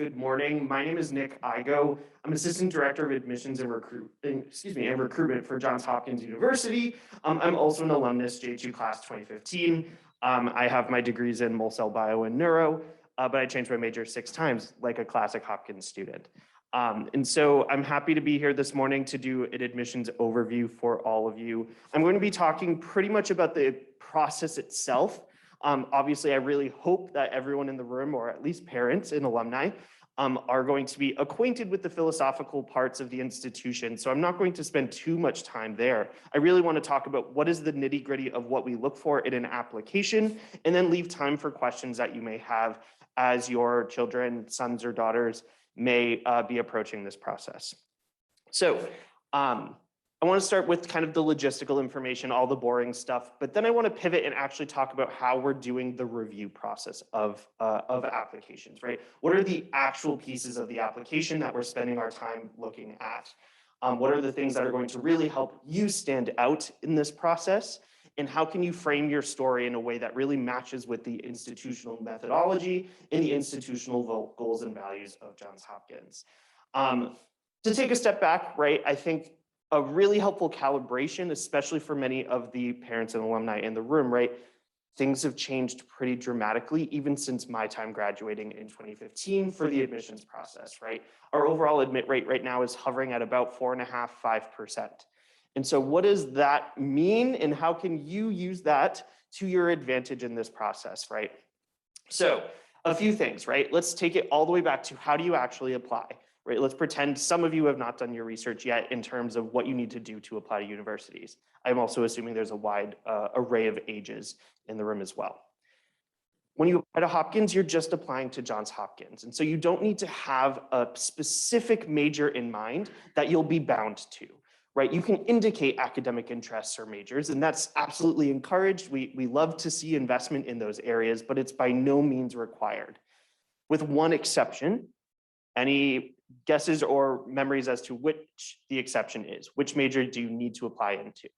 Good morning. My name is Nick Igo. I'm Assistant Director of Admissions and Recruitment for Johns Hopkins University. I'm also an alumnus J2 class 2015. I have my degrees in mole cell bio and neuro, but I changed my major 6 times like a classic Hopkins student. And so I'm happy to be here this morning to do an admissions overview for all of you. I'm going to be talking pretty much about the process itself. Obviously, I really hope that everyone in the room, or at least parents and alumni, are going to be acquainted with the philosophical parts of the institution. So I'm not going to spend too much time there. I really want to talk about what is the nitty-gritty of what we look for in an application, and then leave time for questions that you may have as your children, sons or daughters, may be approaching this process. So I want to start with kind of the logistical information, all the boring stuff, but then I want to pivot and actually talk about how we're doing the review process of applications, right? What are the actual pieces of the application that we're spending our time looking at? What are the things that are going to really help you stand out in this process? And how can you frame your story in a way that really matches with the institutional methodology and the institutional goals and values of Johns Hopkins? To take a step back, right, I think a really helpful calibration, especially for many of the parents and alumni in the room, right? Things have changed pretty dramatically, even since my time graduating in 2015 for the admissions process, right? Our overall admit rate right now is hovering at about 4.5%, 5%. And so what does that mean, and how can you use that to your advantage in this process, right? So a few things, right? Let's take it all the way back to how do you actually apply? Right, let's pretend some of you have not done your research yet in terms of what you need to do to apply to universities. I'm also assuming there's a wide array of ages in the room as well. When you apply to Hopkins, you're just applying to Johns Hopkins. And so you don't need to have a specific major in mind that you'll be bound to, right? You can indicate academic interests or majors, and that's absolutely encouraged. We love to see investment in those areas, but it's by no means required. With one exception. Any guesses or memories as to which the exception is? Which major do you need to apply into?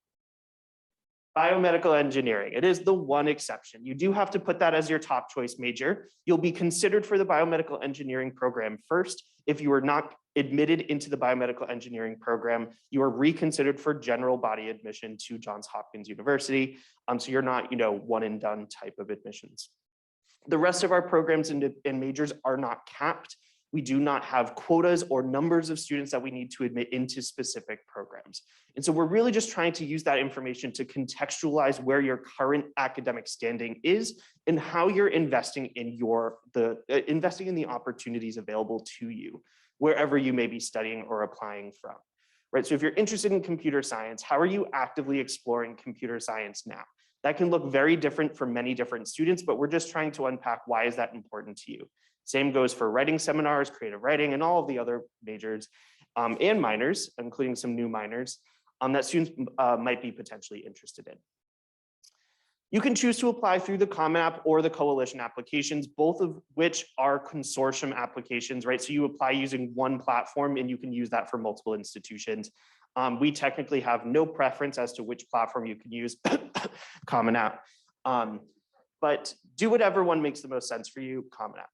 Biomedical engineering. It is the one exception. You do have to put that as your top choice major. You'll be considered for the biomedical engineering program first. If you are not admitted into the biomedical engineering program, you are reconsidered for general body admission to Johns Hopkins University. So you're not, one and done type of admissions. The rest of our programs and majors are not capped. We do not have quotas or numbers of students that we need to admit into specific programs. And so we're really just trying to use that information to contextualize where your current academic standing is and how you're investing in the opportunities available to you, wherever you may be studying or applying from. Right? So if you're interested in computer science, how are you actively exploring computer science now? That can look very different for many different students, but we're just trying to unpack why is that important to you. Same goes for writing seminars, creative writing, and all of the other majors and minors, including some new minors that students might be potentially interested in. You can choose to apply through the Common App or the Coalition applications, both of which are consortium applications, right? So you apply using one platform and you can use that for multiple institutions. We technically have no preference as to which platform you can use, Common App. But do whatever one makes the most sense for you, Common App.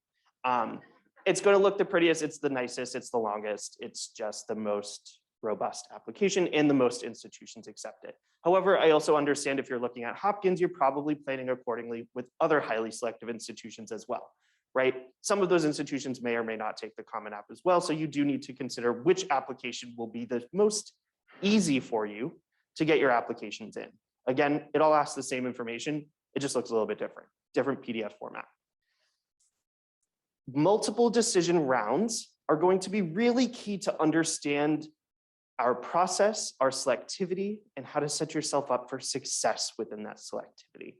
It's going to look the prettiest, it's the nicest, it's the longest, it's just the most robust application and the most institutions accept it. However, I also understand if you're looking at Hopkins, you're probably planning accordingly with other highly selective institutions as well, right? Some of those institutions may or may not take the Common App as well, so you do need to consider which application will be the most easy for you to get your applications in. Again, it all asks the same information, it just looks a little bit different PDF format. Multiple decision rounds are going to be really key to understand our process, our selectivity, and how to set yourself up for success within that selectivity.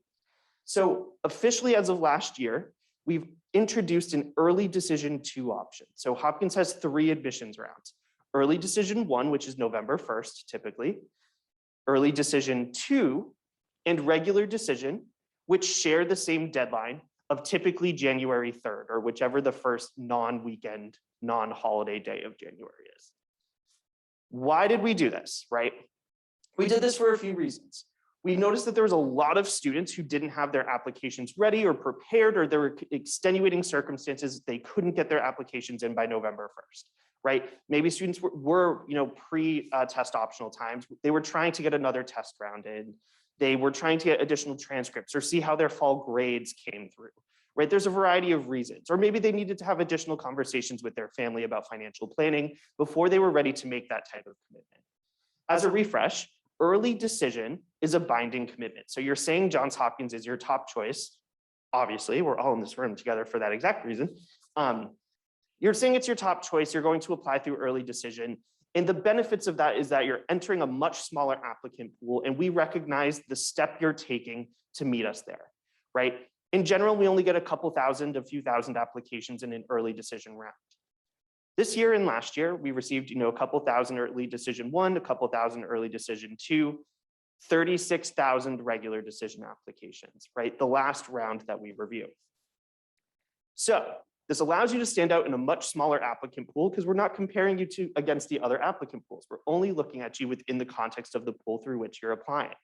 So officially, as of last year, we've introduced an early decision 2 option. So Hopkins has 3 admissions rounds. Early decision 1, which is November 1st, typically. Early decision 2, and regular decision, which share the same deadline of typically January 3rd, or whichever the first non-weekend, non-holiday day of January is. Why did we do this, right? We did this for a few reasons. we noticed that there was a lot of students who didn't have their applications ready or prepared, or there were extenuating circumstances they couldn't get their applications in by November 1st, right? Maybe students were pre-test optional times. They were trying to get another test round in. They were trying to get additional transcripts or see how their fall grades came through, right? There's a variety of reasons, or maybe they needed to have additional conversations with their family about financial planning before they were ready to make that type of commitment. As a refresh, early decision is a binding commitment. So you're saying Johns Hopkins is your top choice. Obviously, we're all in this room together for that exact reason. You're saying it's your top choice. You're going to apply through early decision. And the benefits of that is that you're entering a much smaller applicant pool, and we recognize the step you're taking to meet us there, right? In general, we only get a few thousand applications in an early decision round. This year and last year, we received a couple thousand early decision 1, a couple thousand early decision 2, 36,000 regular decision applications, right? The last round that we reviewed. So this allows you to stand out in a much smaller applicant pool because we're not comparing you against the other applicant pools. We're only looking at you within the context of the pool through which you're applying.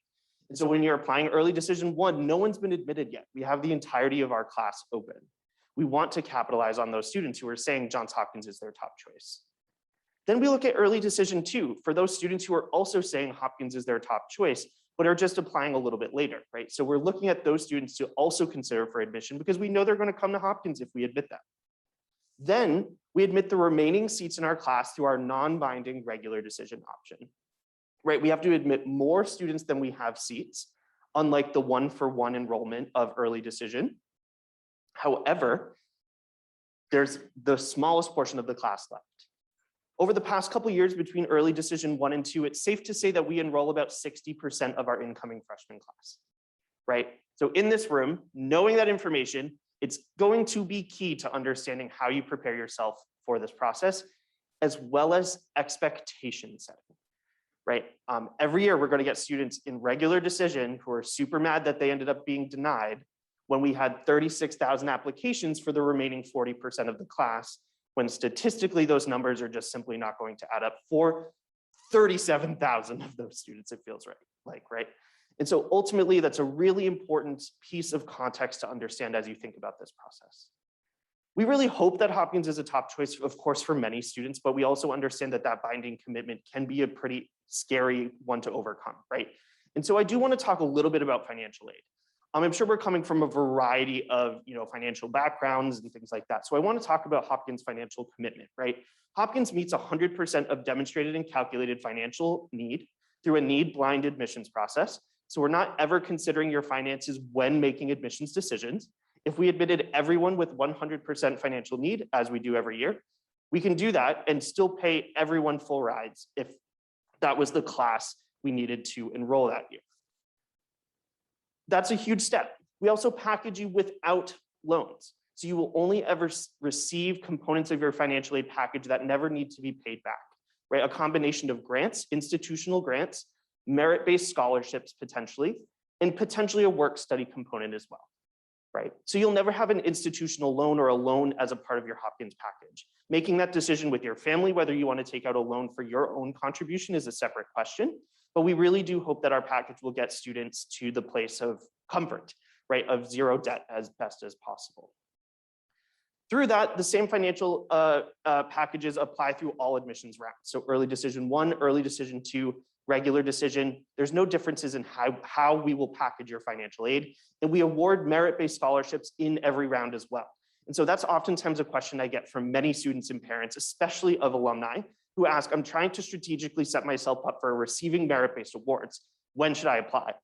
And so when you're applying early decision 1, no one's been admitted yet. We have the entirety of our class open. We want to capitalize on those students who are saying Johns Hopkins is their top choice. Then we look at early decision 2 for those students who are also saying Hopkins is their top choice, but are just applying a little bit later, right? So we're looking at those students to also consider for admission because we know they're going to come to Hopkins if we admit them. Then we admit the remaining seats in our class through our non-binding regular decision option, right? We have to admit more students than we have seats, unlike the 1-for-1 enrollment of early decision. However, there's the smallest portion of the class left. Over the past couple of years between early decision 1 and 2, it's safe to say that we enroll about 60% of our incoming freshman class, right? So in this room, knowing that information, it's going to be key to understanding how you prepare yourself for this process, as well as expectation setting, right? Every year, we're going to get students in regular decision who are super mad that they ended up being denied when we had 36,000 applications for the remaining 40% of the class, when statistically those numbers are just simply not going to add up for 37,000 of those students, it feels right? And so ultimately, that's a really important piece of context to understand as you think about this process. We really hope that Hopkins is a top choice, of course, for many students, but we also understand that that binding commitment can be a pretty scary one to overcome, right? And so I do want to talk a little bit about financial aid. I'm sure we're coming from a variety of financial backgrounds and things like that. So I want to talk about Hopkins' financial commitment, right? Hopkins meets 100% of demonstrated and calculated financial need through a need-blind admissions process. So we're not ever considering your finances when making admissions decisions. If we admitted everyone with 100% financial need, as we do every year, we can do that and still pay everyone full rides if that was the class we needed to enroll that year. That's a huge step. We also package you without loans. So you will only ever receive components of your financial aid package that never need to be paid back, right? A combination of grants, institutional grants, merit-based scholarships potentially, and potentially a work study component as well, right? So you'll never have an institutional loan or a loan as a part of your Hopkins package. Making that decision with your family, whether you want to take out a loan for your own contribution, is a separate question. But we really do hope that our package will get students to the place of comfort, right, of zero debt as best as possible. Through that, the same financial packages apply through all admissions rounds. So early decision 1, early decision 2, regular decision. There's no differences in how we will package your financial aid. And we award merit-based scholarships in every round as well. And so that's oftentimes a question I get from many students and parents, especially of alumni, who ask, I'm trying to strategically set myself up for receiving merit-based awards. When should I apply?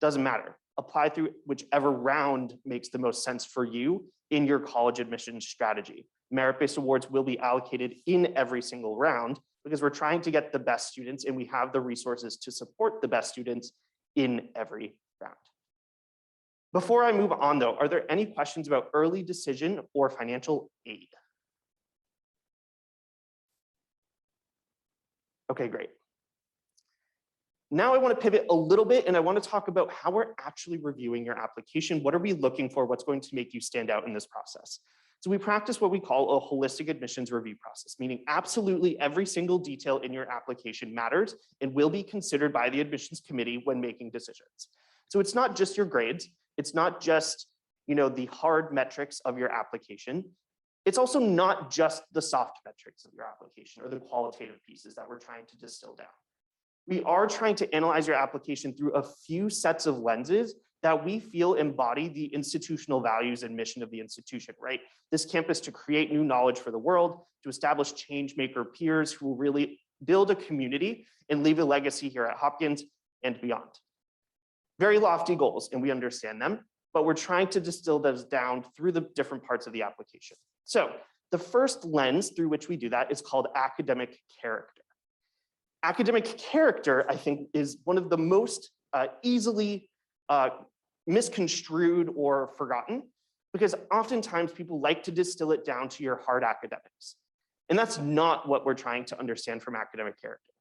Doesn't matter. Apply through whichever round makes the most sense for you in your college admissions strategy. Merit-based awards will be allocated in every single round because we're trying to get the best students and we have the resources to support the best students in every round. Before I move on though, are there any questions about early decision or financial aid? Okay, great. Now I want to pivot a little bit and I want to talk about how we're actually reviewing your application. What are we looking for? What's going to make you stand out in this process? So we practice what we call a holistic admissions review process, meaning absolutely every single detail in your application matters and will be considered by the admissions committee when making decisions. So it's not just your grades. It's not just, the hard metrics of your application. It's also not just the soft metrics of your application or the qualitative pieces that we're trying to distill down. We are trying to analyze your application through a few sets of lenses that we feel embody the institutional values and mission of the institution, right? This campus to create new knowledge for the world, to establish change maker peers who will really build a community and leave a legacy here at Hopkins and beyond. Very lofty goals, and we understand them, but we're trying to distill those down through the different parts of the application. So the first lens through which we do that is called academic character. Academic character, I think, is one of the most easily misconstrued or forgotten, because oftentimes people like to distill it down to your hard academics. And that's not what we're trying to understand from academic character.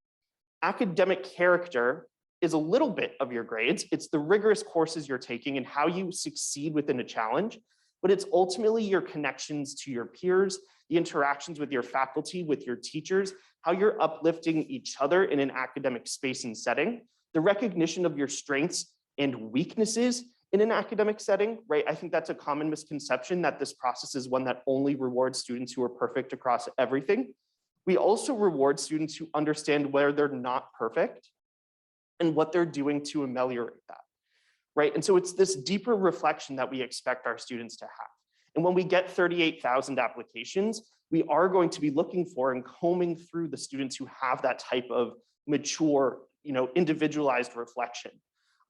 Academic character is a little bit of your grades. It's the rigorous courses you're taking and how you succeed within a challenge, but it's ultimately your connections to your peers, the interactions with your faculty, with your teachers, how you're uplifting each other in an academic space and setting, the recognition of your strengths and weaknesses in an academic setting, right? I think that's a common misconception that this process is one that only rewards students who are perfect across everything. We also reward students who understand where they're not perfect and what they're doing to ameliorate that, right? And so it's this deeper reflection that we expect our students to have. And when we get 38,000 applications, we are going to be looking for and combing through the students who have that type of mature, individualized reflection.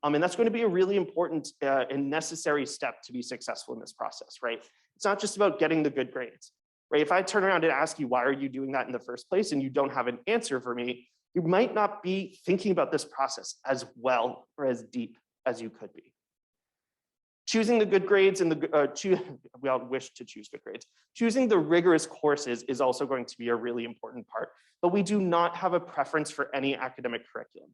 And that's going to be a really important and necessary step to be successful in this process, right? It's not just about getting the good grades, right? If I turn around and ask you, why are you doing that in the first place? And you don't have an answer for me, you might not be thinking about this process as well or as deep as you could be. Choosing the good grades and we all wish to choose good grades. Choosing the rigorous courses is also going to be a really important part, but we do not have a preference for any academic curriculum,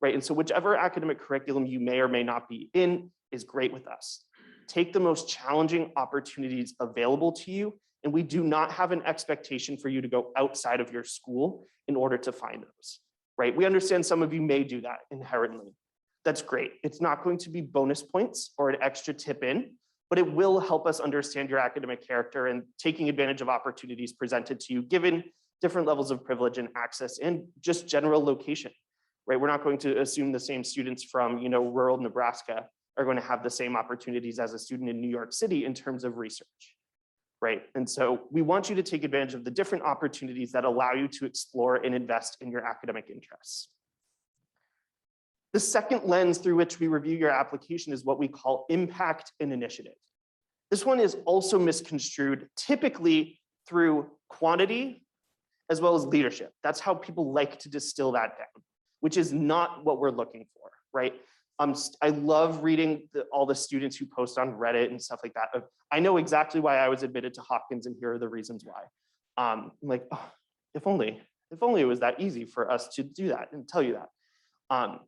right? And so whichever academic curriculum you may or may not be in is great with us. Take the most challenging opportunities available to you, and we do not have an expectation for you to go outside of your school in order to find those, right? We understand some of you may do that inherently. That's great. It's not going to be bonus points or an extra tip in, but it will help us understand your academic character and taking advantage of opportunities presented to you, given different levels of privilege and access and just general location, right? We're not going to assume the same students from, rural Nebraska are going to have the same opportunities as a student in New York City in terms of research, right? And so we want you to take advantage of the different opportunities that allow you to explore and invest in your academic interests. The second lens through which we review your application is what we call impact and initiative. This one is also misconstrued, typically through quantity as well as leadership. That's how people like to distill that down, which is not what we're looking for, right? I love reading all the students who post on Reddit and stuff like that. I know exactly why I was admitted to Hopkins, and here are the reasons why. I'm like, oh, if only it was that easy for us to do that and tell you that.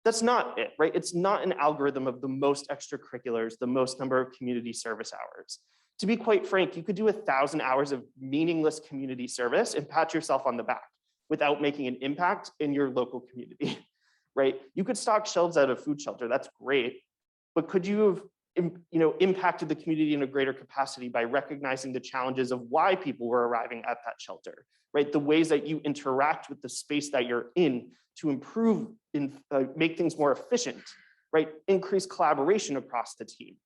That's not it, right? It's not an algorithm of the most extracurriculars, the most number of community service hours. To be quite frank, you could do 1,000 hours of meaningless community service and pat yourself on the back without making an impact in your local community, right? You could stock shelves at a food shelter, that's great, but could you have impacted the community in a greater capacity by recognizing the challenges of why people were arriving at that shelter, right? The ways that you interact with the space that you're in to improve and make things more efficient, right? Increase collaboration across the team,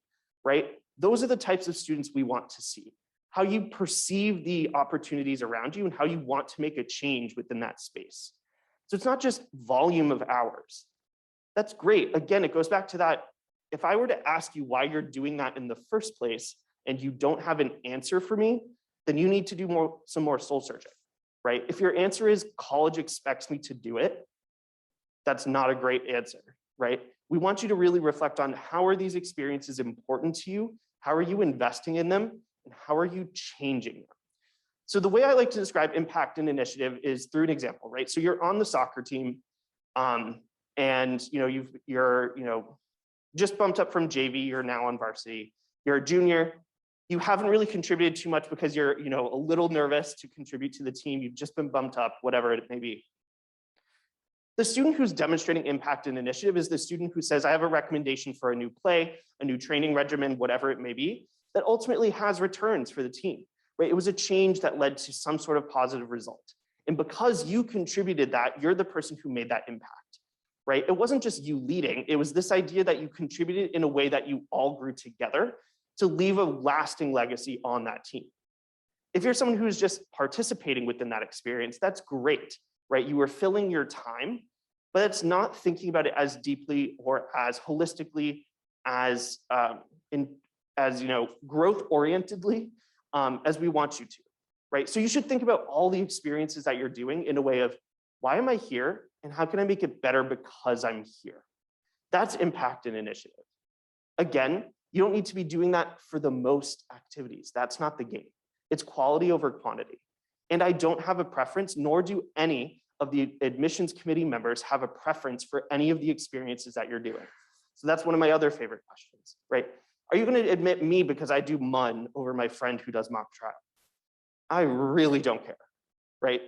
right? Those are the types of students we want to see. How you perceive the opportunities around you and how you want to make a change within that space. So it's not just volume of hours. That's great. Again, it goes back to that. If I were to ask you why you're doing that in the first place and you don't have an answer for me, then you need to do some more soul searching, right? If your answer is college expects me to do it, that's not a great answer, right? We want you to really reflect on how are these experiences important to you? How are you investing in them? And how are you changing them? So the way I like to describe impact and initiative is through an example, right? So you're on the soccer team. and you're just bumped up from JV, you're now on varsity, you're a junior, you haven't really contributed too much because you're a little nervous to contribute to the team, you've just been bumped up, whatever it may be. The student who's demonstrating impact and initiative is the student who says, I have a recommendation for a new play, a new training regimen, whatever it may be, that ultimately has returns for the team, right? It was a change that led to some sort of positive result. And because you contributed that, you're the person who made that impact, right? It wasn't just you leading, it was this idea that you contributed in a way that you all grew together to leave a lasting legacy on that team. If you're someone who's just participating within that experience, that's great, right? You were filling your time, but it's not thinking about it as deeply or as holistically as growth orientedly as we want you to, right? So you should think about all the experiences that you're doing in a way of, why am I here and how can I make it better because I'm here? That's impact and initiative. Again, you don't need to be doing that for the most activities. That's not the game. It's quality over quantity. And I don't have a preference, nor do any of the admissions committee members have a preference for any of the experiences that you're doing. So that's one of my other favorite questions, right? Are you going to admit me because I do MUN over my friend who does mock trial? I really don't care, right?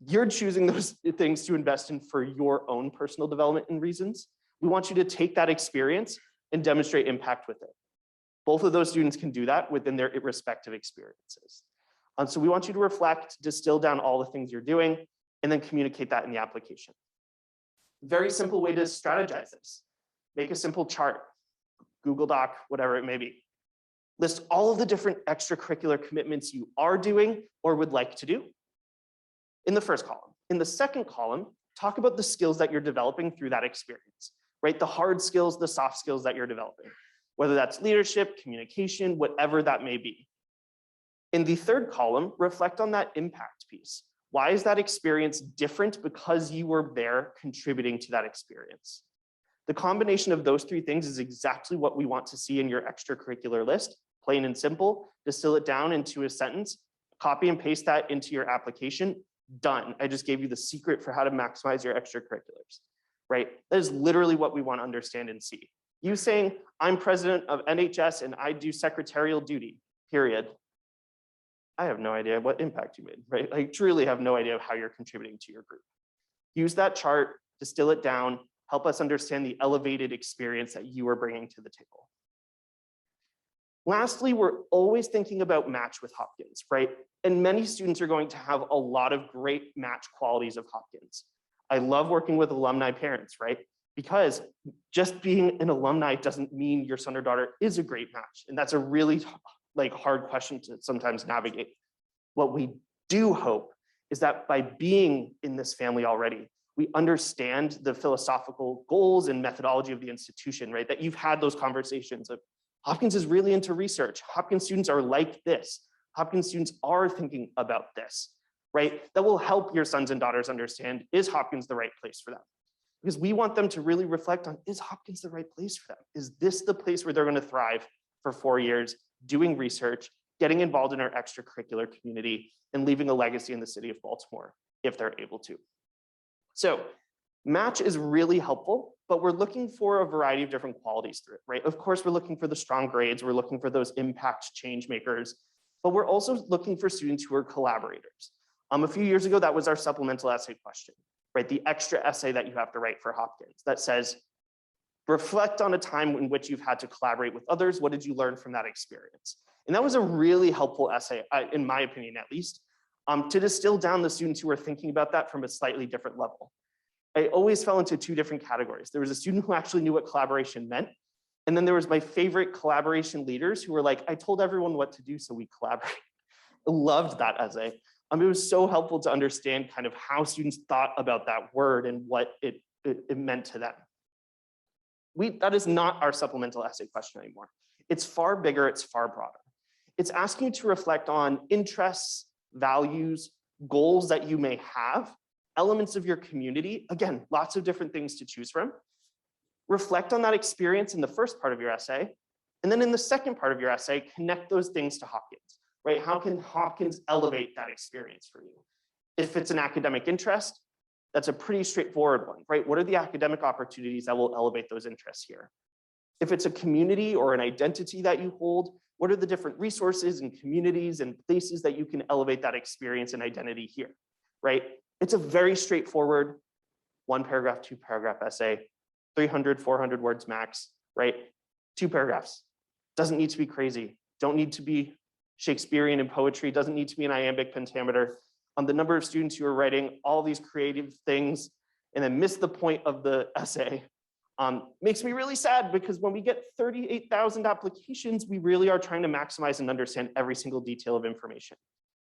You're choosing those things to invest in for your own personal development and reasons. We want you to take that experience and demonstrate impact with it. Both of those students can do that within their respective experiences. So we want you to reflect, distill down all the things you're doing, and then communicate that in the application. Very simple way to strategize this. Make a simple chart, Google Doc, whatever it may be. List all of the different extracurricular commitments you are doing or would like to do in the first column. In the second column, talk about the skills that you're developing through that experience, right? The hard skills, the soft skills that you're developing, whether that's leadership, communication, whatever that may be. In the third column, reflect on that impact piece. Why is that experience different because you were there contributing to that experience? The combination of those three things is exactly what we want to see in your extracurricular list, plain and simple. Distill it down into a sentence, copy and paste that into your application, done. I just gave you the secret for how to maximize your extracurriculars, right? That is literally what we want to understand and see. You saying, I'm president of NHS and I do secretarial duty, period. I have no idea what impact you made, right? I truly have no idea of how you're contributing to your group. Use that chart, distill it down, help us understand the elevated experience that you are bringing to the table. Lastly, we're always thinking about match with Hopkins, right? And many students are going to have a lot of great match qualities of Hopkins. I love working with alumni parents, right? Because just being an alumni doesn't mean your son or daughter is a great match. And that's a really hard question to sometimes navigate. What we do hope is that by being in this family already, we understand the philosophical goals and methodology of the institution, right? That you've had those conversations of Hopkins is really into research. Hopkins students are like this. Hopkins students are thinking about this, right? That will help your sons and daughters understand, is Hopkins the right place for them? Because we want them to really reflect on, is Hopkins the right place for them? Is this the place where they're going to thrive for 4 years, doing research, getting involved in our extracurricular community, and leaving a legacy in the city of Baltimore, if they're able to. So match is really helpful, but we're looking for a variety of different qualities through it, right? Of course, we're looking for the strong grades, we're looking for those impact change makers, but we're also looking for students who are collaborators. A few years ago, that was our supplemental essay question, right? The extra essay that you have to write for Hopkins that says, reflect on a time in which you've had to collaborate with others. What did you learn from that experience? And that was a really helpful essay, in my opinion, at least, to distill down the students who were thinking about that from a slightly different level. I always fell into two different categories. There was a student who actually knew what collaboration meant. And then there was my favorite collaboration leaders who were like, I told everyone what to do, so we collaborate. I loved that essay. It was so helpful to understand kind of how students thought about that word and what it meant to them. That is not our supplemental essay question anymore. It's far bigger, it's far broader. It's asking you to reflect on interests, values, goals that you may have, elements of your community. Again, lots of different things to choose from. Reflect on that experience in the first part of your essay. And then in the second part of your essay, connect those things to Hopkins, right? How can Hopkins elevate that experience for you? If it's an academic interest, That's a pretty straightforward one, right? What are the academic opportunities that will elevate those interests here? If it's a community or an identity that you hold, what are the different resources and communities and places that you can elevate that experience and identity here, right? It's a very straightforward 1 paragraph, 2 paragraph essay, 300, 400 words max, right? 2 paragraphs. Doesn't need to be crazy. Don't need to be Shakespearean in poetry. Doesn't need to be an iambic pentameter. On the number of students who are writing all these creative things and then miss the point of the essay makes me really sad, because when we get 38,000 applications, we really are trying to maximize and understand every single detail of information.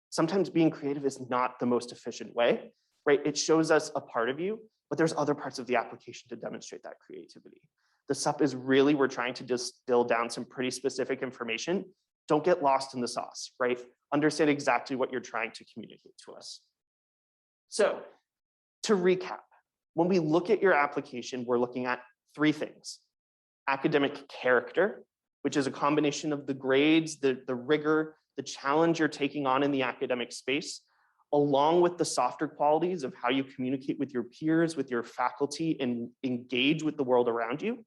Sometimes being creative is not the most efficient way, right? It shows us a part of you, but there's other parts of the application to demonstrate that creativity. The SUP is really, we're trying to distill down some pretty specific information. Don't get lost in the sauce, right? Understand exactly what you're trying to communicate to us. So to recap, when we look at your application, we're looking at 3 things: academic character, which is a combination of the grades, the rigor, the challenge you're taking on in the academic space, along with the softer qualities of how you communicate with your peers, with your faculty, and engage with the world around you.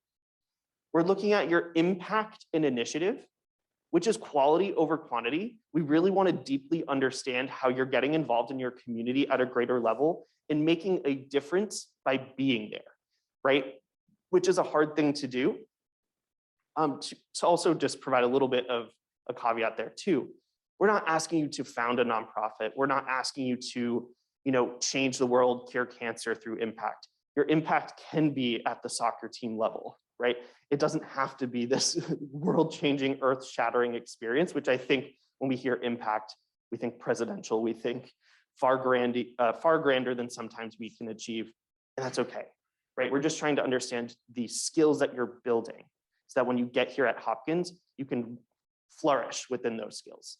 We're looking at your impact and initiative, which is quality over quantity. We really want to deeply understand how you're getting involved in your community at a greater level and making a difference by being there, right? Which is a hard thing to do. To also just provide a little bit of a caveat there too. We're not asking you to found a nonprofit. We're not asking you to, change the world, cure cancer through impact. Your impact can be at the soccer team level, right? It doesn't have to be this world-changing, earth-shattering experience, which I think when we hear impact, we think presidential, we think far grander than sometimes we can achieve, and that's okay, right? We're just trying to understand the skills that you're building so that when you get here at Hopkins, you can flourish within those skills.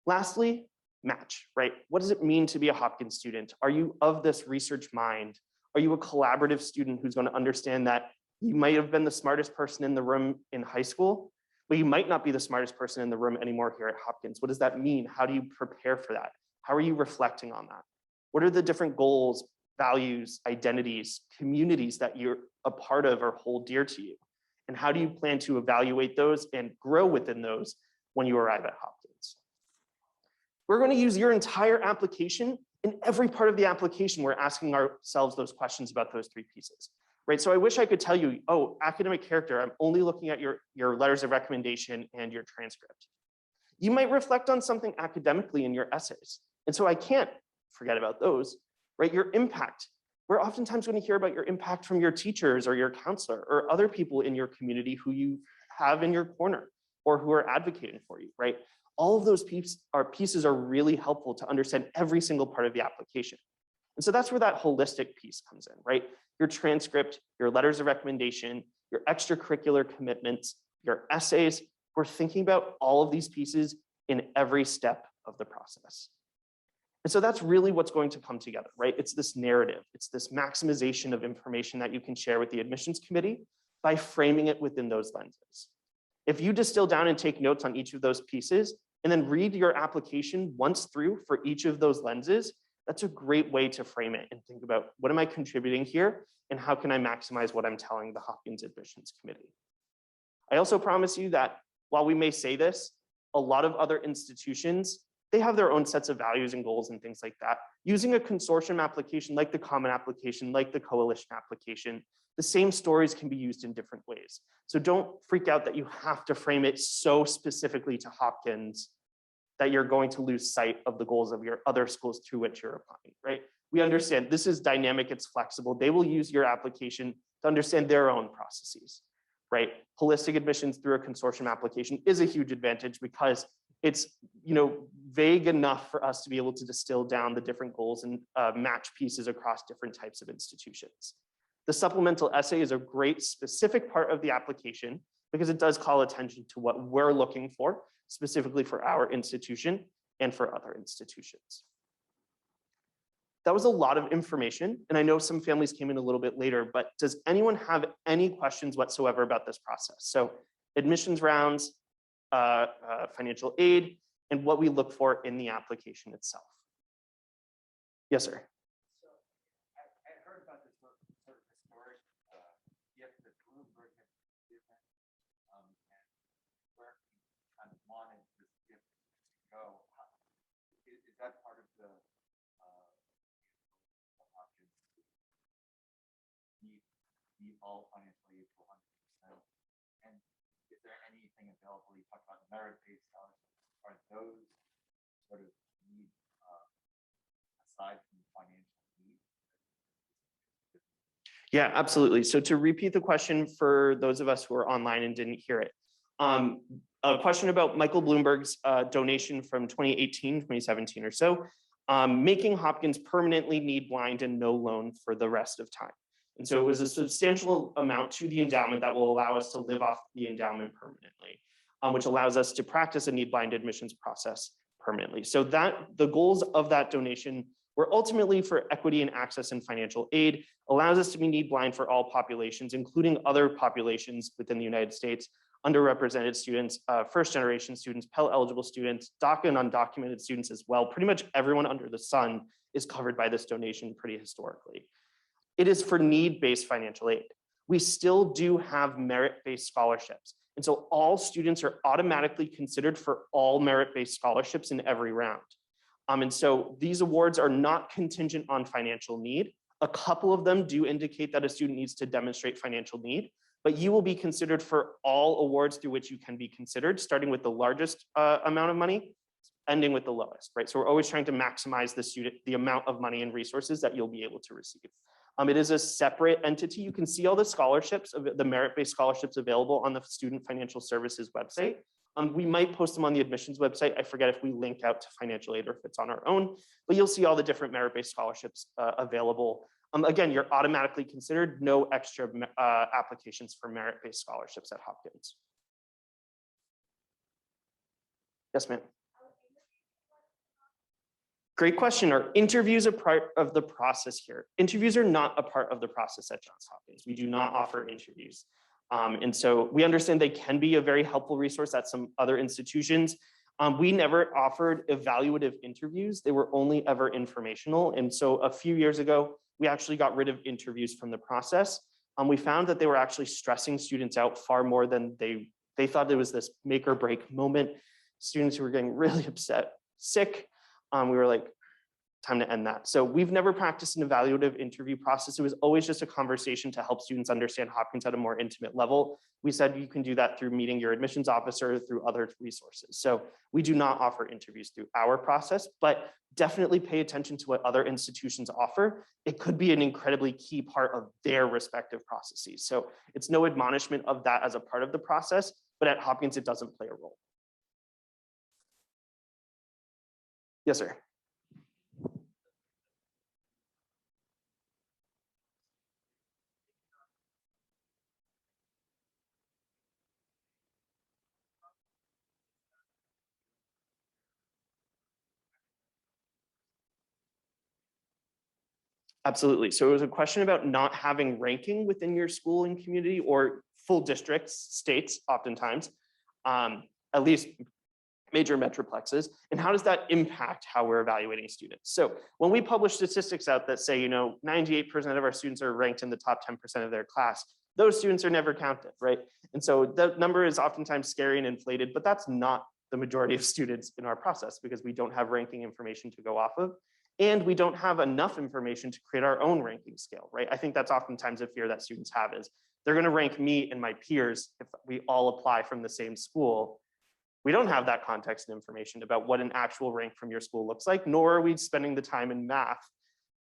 Lastly, match, right? What does it mean to be a Hopkins student? Are you of this research mind? Are you a collaborative student who's going to understand that you might have been the smartest person in the room in high school, but you might not be the smartest person in the room anymore here at Hopkins? What does that mean? How do you prepare for that? How are you reflecting on that? What are the different goals, values, identities, communities that you're a part of or hold dear to you? And how do you plan to evaluate those and grow within those when you arrive at Hopkins? We're going to use your entire application. In every part of the application, we're asking ourselves those questions about those 3 pieces, right? So I wish I could tell you, oh, academic character, I'm only looking at your letters of recommendation and your transcript. You might reflect on something academically in your essays. And so I can't forget about those, right? Your impact. We're oftentimes going to hear about your impact from your teachers or your counselor or other people in your community who you have in your corner or who are advocating for you, right? All of those pieces are really helpful to understand every single part of the application. And so that's where that holistic piece comes in, right? Your transcript, your letters of recommendation, your extracurricular commitments, your essays. We're thinking about all of these pieces in every step of the process. And so that's really what's going to come together, right? It's this narrative. It's this maximization of information that you can share with the admissions committee by framing it within those lenses. If you distill down and take notes on each of those pieces and then read your application once through for each of those lenses, that's a great way to frame it and think about, what am I contributing here and how can I maximize what I'm telling the Hopkins admissions committee? I also promise you that while we may say this, a lot of other institutions, they have their own sets of values and goals and things like that. Using a consortium application like the Common application, like the Coalition application, the same stories can be used in different ways. So don't freak out that you have to frame it so specifically to Hopkins that you're going to lose sight of the goals of your other schools through which you're applying, right? We understand this is dynamic, it's flexible. They will use your application to understand their own processes, right? Holistic admissions through a consortium application is a huge advantage because it's vague enough for us to be able to distill down the different goals and match pieces across different types of institutions. The supplemental essay is a great specific part of the application because it does call attention to what we're looking for, specifically for our institution and for other institutions. That was a lot of information, and I know some families came in a little bit later, but does anyone have any questions whatsoever about this process? So admissions rounds, financial aid, and what we look for in the application itself. Yes, sir. meet all financial aid to 100%? And is there anything available? You talked about merit-based scholarships. Are those sort of need aside from financial need? Yeah, absolutely. So to repeat the question for those of us who are online and didn't hear it, a question about Michael Bloomberg's donation from 2018, 2017 or so, making Hopkins permanently need blind and no loan for the rest of time. And so it was a substantial amount to the endowment that will allow us to live off the endowment permanently, which allows us to practice a need blind admissions process permanently. So that the goals of that donation were ultimately for equity and access and financial aid, allows us to be need blind for all populations, including other populations within the United States, underrepresented students, first generation students, Pell eligible students, DACA and undocumented students as well. Pretty much everyone under the sun is covered by this donation pretty historically. It is for need-based financial aid. We still do have merit-based scholarships. And so all students are automatically considered for all merit-based scholarships in every round. And so these awards are not contingent on financial need. A couple of them do indicate that a student needs to demonstrate financial need, but you will be considered for all awards through which you can be considered, starting with the largest amount of money, ending with the lowest, right? So we're always trying to maximize the amount of money and resources that you'll be able to receive. It is a separate entity. You can see all the scholarships, the merit-based scholarships available on the Student Financial Services website. We might post them on the admissions website. I forget if we link out to financial aid or if it's on our own, but you'll see all the different merit-based scholarships available. Again, you're automatically considered, no extra applications for merit-based scholarships at Hopkins. Yes, ma'am. Great question. Are interviews a part of the process here? Interviews are not a part of the process at Johns Hopkins. We do not offer interviews. And so we understand they can be a very helpful resource at some other institutions. We never offered evaluative interviews. They were only ever informational. And so a few years ago, we actually got rid of interviews from the process. We found that they were actually stressing students out far more than they thought it was this make or break moment. Students who were getting really upset, sick, we were like, time to end that. So we've never practiced an evaluative interview process. It was always just a conversation to help students understand Hopkins at a more intimate level. We said you can do that through meeting your admissions officer, through other resources. So we do not offer interviews through our process, but definitely pay attention to what other institutions offer. It could be an incredibly key part of their respective processes. So it's no admonishment of that as a part of the process, but at Hopkins, it doesn't play a role. Yes, sir. Absolutely. So it was a question about not having ranking within your school and community or full districts, states, oftentimes, at least major metroplexes, and how does that impact how we're evaluating students? So when we publish statistics out that say, 98% of our students are ranked in the top 10% of their class, those students are never counted, right? And so the number is oftentimes scary and inflated, but that's not the majority of students in our process because we don't have ranking information to go off of. And we don't have enough information to create our own ranking scale, right? I think that's oftentimes a fear that students have is they're going to rank me and my peers if we all apply from the same school. We don't have that context and information about what an actual rank from your school looks like, nor are we spending the time in math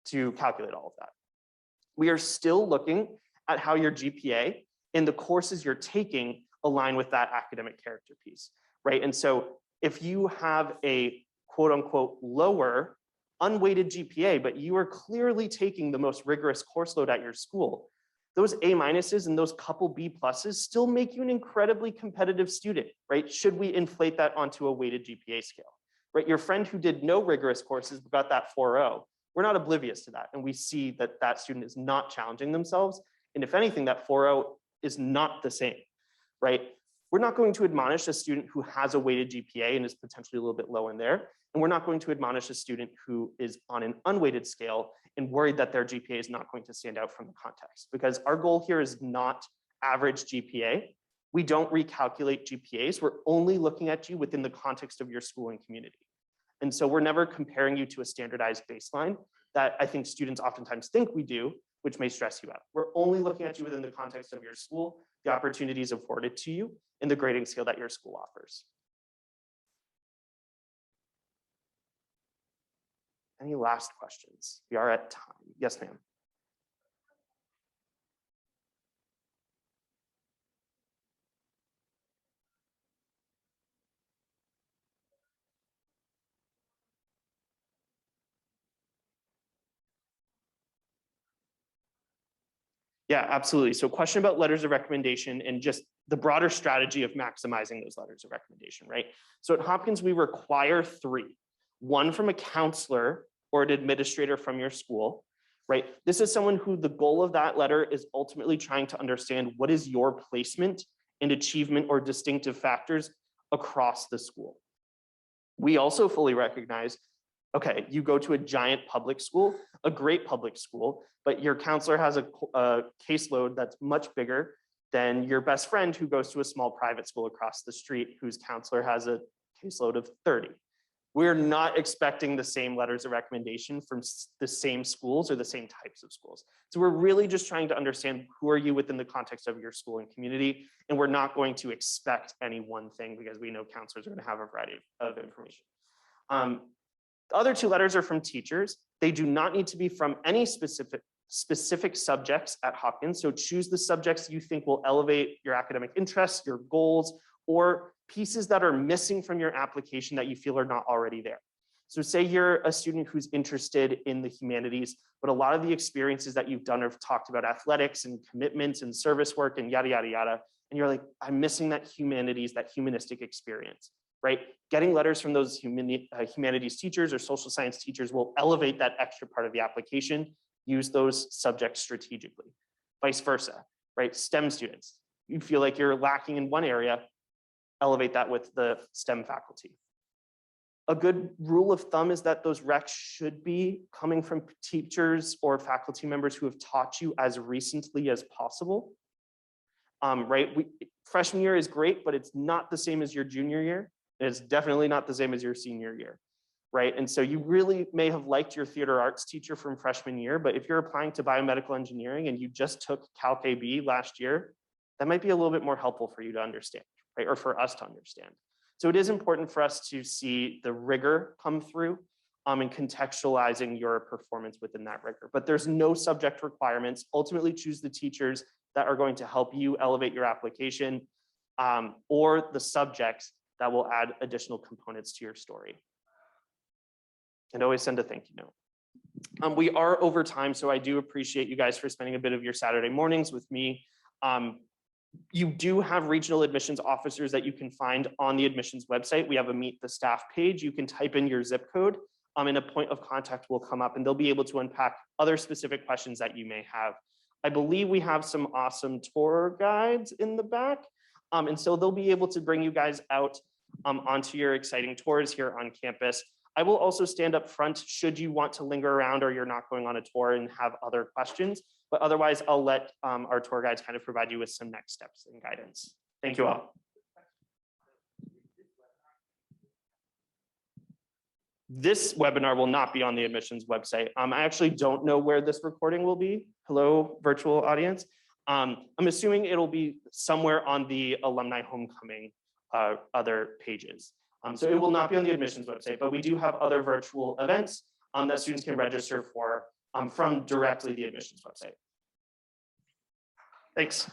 to calculate all of that. We are still looking at how your GPA and the courses you're taking align with that academic character piece, right? And so if you have a quote unquote lower unweighted GPA, but you are clearly taking the most rigorous course load at your school, those A minuses and those couple B pluses still make you an incredibly competitive student, right? Should we inflate that onto a weighted GPA scale, right? Your friend who did no rigorous courses but got that 4.0, we're not oblivious to that. And we see that that student is not challenging themselves. And if anything, that 4.0 is not the same, right? We're not going to admonish a student who has a weighted GPA and is potentially a little bit low in there. And we're not going to admonish a student who is on an unweighted scale and worried that their GPA is not going to stand out from the context. Because our goal here is not average GPA. We don't recalculate GPAs. We're only looking at you within the context of your school and community. And so we're never comparing you to a standardized baseline that I think students oftentimes think we do. which may stress you out. We're only looking at you within the context of your school, the opportunities afforded to you, and the grading scale that your school offers. Any last questions? We are at time. Yes, ma'am. Yeah, absolutely. So question about letters of recommendation and just the broader strategy of maximizing those letters of recommendation, right? So at Hopkins, we require 3, one from a counselor or an administrator from your school, right? This is someone who the goal of that letter is ultimately trying to understand what is your placement and achievement or distinctive factors across the school. We also fully recognize, okay, you go to a giant public school, a great public school, but your counselor has a caseload that's much bigger than your best friend who goes to a small private school across the street whose counselor has a caseload of 30. We're not expecting the same letters of recommendation from the same schools or the same types of schools. So we're really just trying to understand who are you within the context of your school and community, and we're not going to expect any one thing because we know counselors are going to have a variety of information. The other 2 letters are from teachers. They do not need to be from any specific subjects at Hopkins. So choose the subjects you think will elevate your academic interests, your goals, or pieces that are missing from your application that you feel are not already there. So say you're a student who's interested in the humanities, but a lot of the experiences that you've done have talked about athletics and commitments and service work and yada, yada, yada. And you're like, I'm missing that humanities, that humanistic experience. Right? Getting letters from those humanities teachers or social science teachers will elevate that extra part of the application. Use those subjects strategically. Vice versa, right? STEM students, you feel like you're lacking in one area, elevate that with the STEM faculty. A good rule of thumb is that those recs should be coming from teachers or faculty members who have taught you as recently as possible. Right? Freshman year is great, but it's not the same as your junior year. It's definitely not the same as your senior year, right? And so you really may have liked your theater arts teacher from freshman year, but if you're applying to biomedical engineering and you just took Calc AB last year, that might be a little bit more helpful for you to understand, right? Or for us to understand. So it is important for us to see the rigor come through and contextualizing your performance within that rigor. But there's no subject requirements. Ultimately, choose the teachers that are going to help you elevate your application or the subjects that will add additional components to your story. And always send a thank you note. We are over time, so I do appreciate you guys for spending a bit of your Saturday mornings with me. You do have regional admissions officers that you can find on the admissions website. We have a Meet the Staff page. You can type in your zip code and a point of contact will come up and they'll be able to unpack other specific questions that you may have. I believe we have some awesome tour guides in the back. And so they'll be able to bring you guys out onto your exciting tours here on campus. I will also stand up front should you want to linger around or you're not going on a tour and have other questions. But otherwise, I'll let our tour guides kind of provide you with some next steps and guidance. Thank you all. This webinar will not be on the admissions website. I actually don't know where this recording will be. Hello, virtual audience. I'm assuming it'll be somewhere on the alumni homecoming other pages. So it will not be on the admissions website, but we do have other virtual events that students can register for from directly the admissions website. Thanks.